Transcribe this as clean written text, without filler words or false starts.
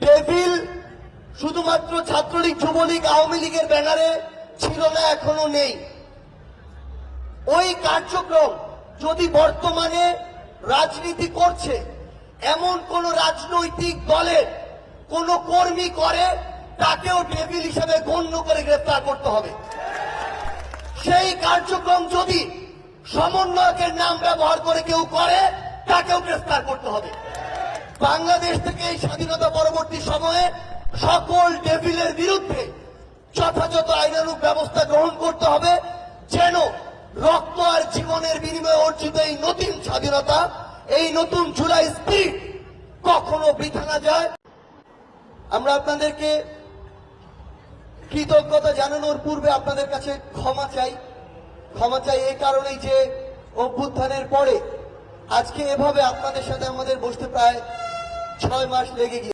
Devil শুধুমাত্র ছাত্রলীগ, যুবলীগ, আওয়ামী লীগের ব্যানারে ছিল না, এখনো নেই। ওই কার্যক্রম যদি বর্তমানে রাজনীতি করছে এমন কোন রাজনৈতিক দলের কোন কর্মী করে, তাকেও ডেভিল হিসেবে গণ্য করে গ্রেফতার করতে হবে। সেই কার্যক্রম যদি সমন্বয়কের নাম ব্যবহার করে কেউ করে, তাকেও গ্রেফতার করতে হবে। বাংলাদেশ থেকে এই স্বাধীনতা পরবর্তী সময়ে সকল ডেভিলের বিরুদ্ধে যথাযথ আইনানুগ ব্যবস্থা গ্রহণ করতে হবে, যেন রক্ত আর জীবনের বিনিময়ে অর্জিত এই নতুন স্বাধীনতা, এই নতুন জুলাই স্পিরিট কখনো বৃথা না যায়। আমরা আপনাদেরকে কৃতজ্ঞতা জানানোর পূর্বে আপনাদের কাছে ক্ষমা চাই এই কারণেই যে অভ্যুত্থানের পরে আজকে এভাবে আপনাদের সাথে আমাদের বসতে প্রায় 6 মাস লেগে গিয়েছে।